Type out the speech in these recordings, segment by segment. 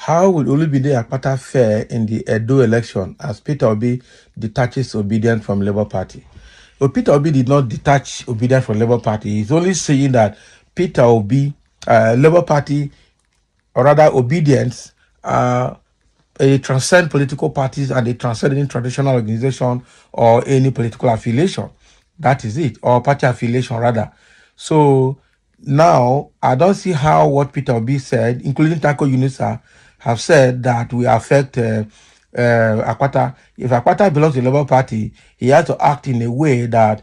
How will Olumide Akpata fare in the Edo election as Peter Obi detaches Obidient from Labour Party? Well, Peter Obi did not detach Obidient from Labour Party. He's only saying that Peter Obi, Labour Party, or rather Obidient, they transcend political parties and they transcend any traditional organization or any political affiliation. That is it, or party affiliation rather. So now I don't see how what Peter Obi said, including Taco Unisa, have said that will affect Akpata. If Akpata belongs to the Labour Party, he has to act in a way that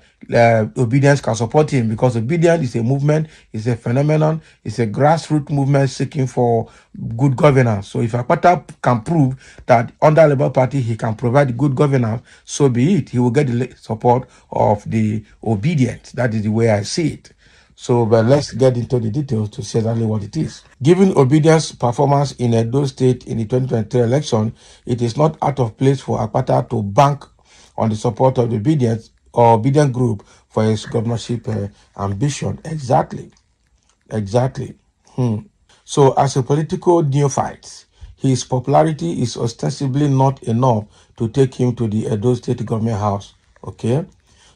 Obedience can support him, because Obedience is a movement, it's a phenomenon, it's a grassroots movement seeking for good governance. So if Akpata can prove that under Labour Party he can provide good governance, so be it. He will get the support of the Obedient. That is the way I see it. So, but let's get into the details to see exactly what it is. Given Obedient's performance in Edo State in the 2023 election, it is not out of place for Akpata to bank on the support of the Obedient group for his governorship ambition. Exactly. So, as a political neophyte, his popularity is ostensibly not enough to take him to the Edo State government house. Okay?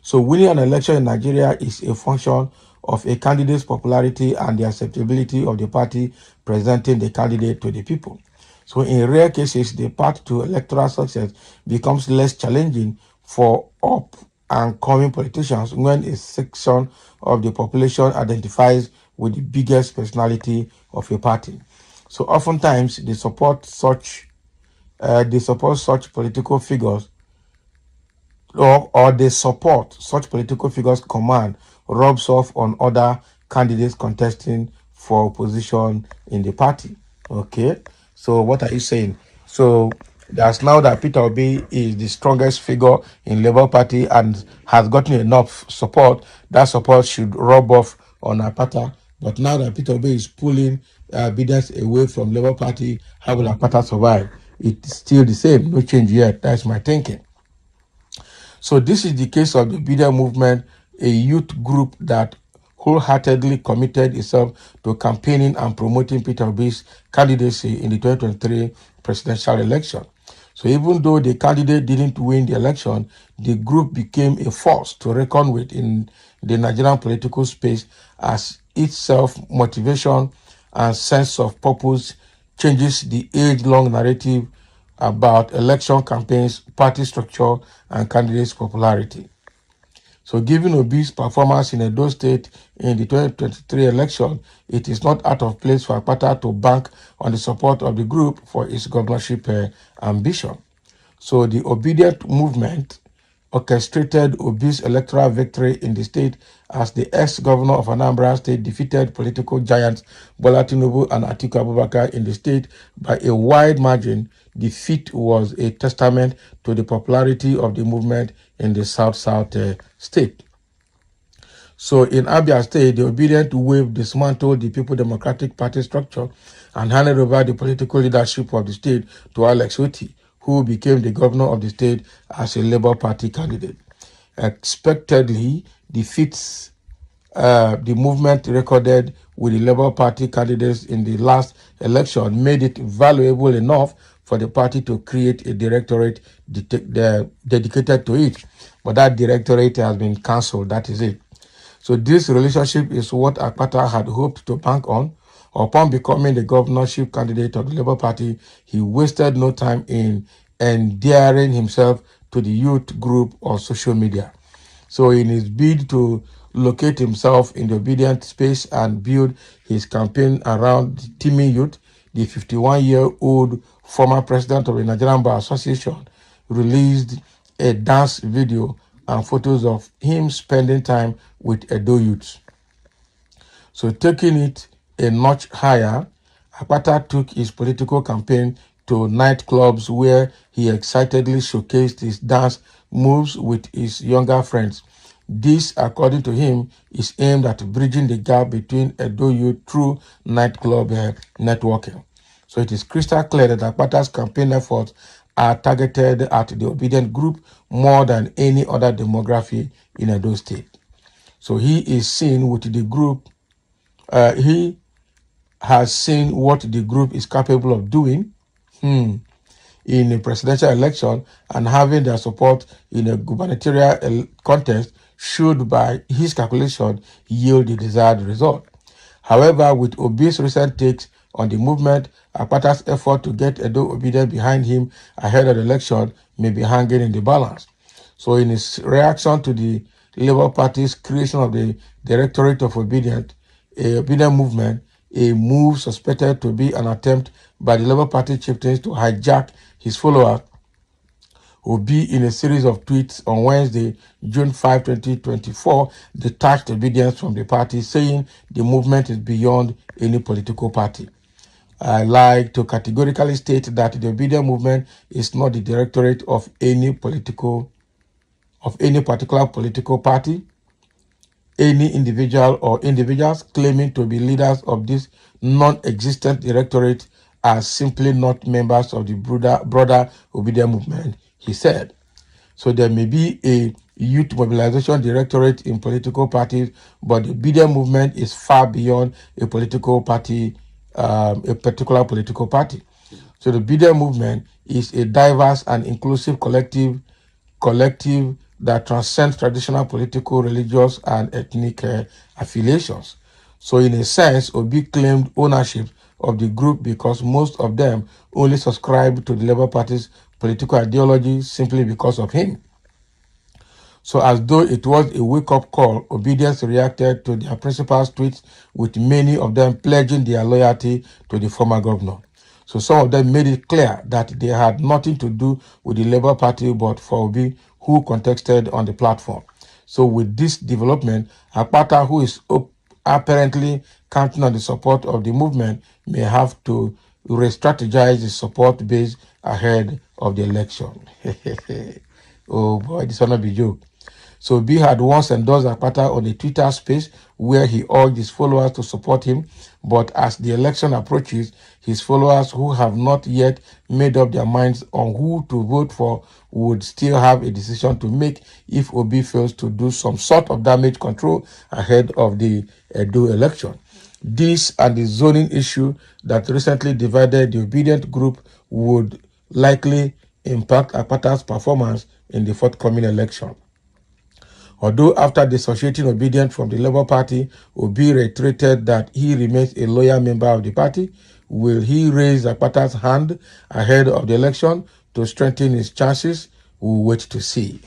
So, winning an election in Nigeria is a function of a candidate's popularity and the acceptability of the party presenting the candidate to the people. So in rare cases, the path to electoral success becomes less challenging for up and coming politicians when a section of the population identifies with the biggest personality of a party. So oftentimes they support such political figures, or they support such political figures' command rubs off on other candidates contesting for position in the party. Okay, so what are you saying? So that's now that Peter Obi is the strongest figure in Labour Party and has gotten enough support. That support should rub off on Akpata. But now that Peter Obi is pulling Obedience away from Labour Party, how will Akpata survive? It's still the same, no change yet. That's my thinking. So this is the case of the Obidient movement, a youth group that wholeheartedly committed itself to campaigning and promoting Peter Obi's candidacy in the 2023 presidential election. So even though the candidate didn't win the election, the group became a force to reckon with in the Nigerian political space, as its self-motivation and sense of purpose changes the age-long narrative about election campaigns, party structure, and candidates' popularity. So given Obi's performance in Edo State in the 2023 election, it is not out of place for Akpata to bank on the support of the group for its governorship ambition. So the Obidient movement orchestrated Obi's electoral victory in the state as the ex-governor of Anambra State defeated political giants Bola Tinubu and Atiku Abubakar in the state by a wide margin. The feat was a testament to the popularity of the movement in the South-South state. So in Abia State, the Obidient wave dismantled the People Democratic Party structure and handed over the political leadership of the state to Alex Otti, who became the governor of the state as a Labour Party candidate. Expectedly, the feats the movement recorded with the Labour Party candidates in the last election made it valuable enough for the party to create a directorate dedicated to it. But that directorate has been cancelled, that is it. So this relationship is what Akpata had hoped to bank on. Upon becoming the governorship candidate of the Labour Party, he wasted no time in endearing himself to the youth group on social media. So in his bid to locate himself in the Obidient space and build his campaign around the teeming youth, the 51-year-old former president of the Nigerian Bar Association released a dance video and photos of him spending time with Edo youths. So taking it a notch higher, Akpata took his political campaign to nightclubs where he excitedly showcased his dance moves with his younger friends. This, according to him, is aimed at bridging the gap between Edo youth through nightclub networking. So it is crystal clear that Akpata's campaign efforts are targeted at the Obidient group more than any other demography in Edo State. So he is seen with the group, he has seen what the group is capable of doing in a presidential election and having their support in a gubernatorial contest should, by his calculation, yield the desired result. However, with Obi's recent takes on the movement, Akpata's effort to get Edo Obidient behind him ahead of the election may be hanging in the balance. So in his reaction to the Labour Party's creation of the Directorate of Obidient movement, a move suspected to be an attempt by the Labour Party chieftains to hijack his followers, Obi, in a series of tweets on Wednesday, June 5, 2024, detached Obedience from the party, saying the movement is beyond any political party. I like to categorically state that the Obidient movement is not the directorate of any particular political party. Any individual or individuals claiming to be leaders of this non-existent directorate are simply not members of the broader Obidient movement, he said. So there may be a youth mobilization directorate in political parties, but the Obidient movement is far beyond a political party, a particular political party. So the Obidient movement is a diverse and inclusive collective that transcends traditional political, religious, and ethnic affiliations. So in a sense, Obi claimed ownership of the group because most of them only subscribe to the Labour Party's political ideology simply because of him. So as though it was a wake-up call, Obedience reacted to their principal's tweets, with many of them pledging their loyalty to the former governor. So some of them made it clear that they had nothing to do with the Labour Party but for Obi, who contested on the platform. So with this development, Akpata, who is apparently counting on the support of the movement, may have to re-strategize his support base ahead of the election. Oh boy, this will not be a joke. So Obi had once endorsed Akpata on a Twitter space where he urged his followers to support him, but as the election approaches, his followers who have not yet made up their minds on who to vote for would still have a decision to make if Obi fails to do some sort of damage control ahead of the Edo election. This and the zoning issue that recently divided the Obidient group would likely impact Akpata's performance in the forthcoming election. Although after dissociating Obidient from the Labour Party, Obi reiterated that he remains a loyal member of the party. Will he raise Akpata's hand ahead of the election to strengthen his chances? We'll wait to see.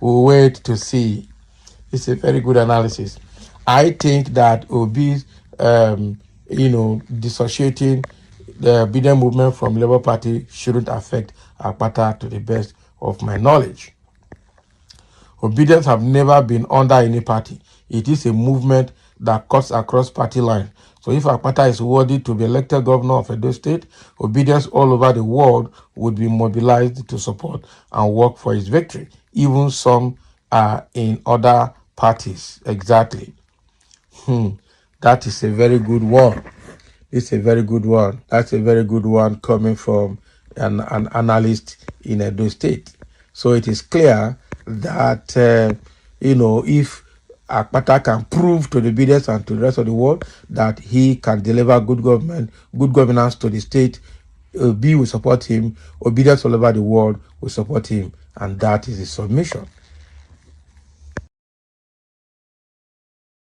We'll wait to see. It's a very good analysis. I think that Obi's, dissociating the Obidient movement from Labour Party shouldn't affect Akpata, to the best of my knowledge. Obedience have never been under any party. It is a movement that cuts across party lines. So if Akpata is worthy to be elected governor of Edo State, Obedience all over the world would be mobilized to support and work for his victory. Even some are in other parties. Exactly. That is a very good one. It's a very good one. That's a very good one coming from an analyst in Edo State. So it is clear that, if Akpata can prove to the Obedience and to the rest of the world that he can deliver good governance to the state, Obi will support him. Obedience all over the world will support him. And that is his submission.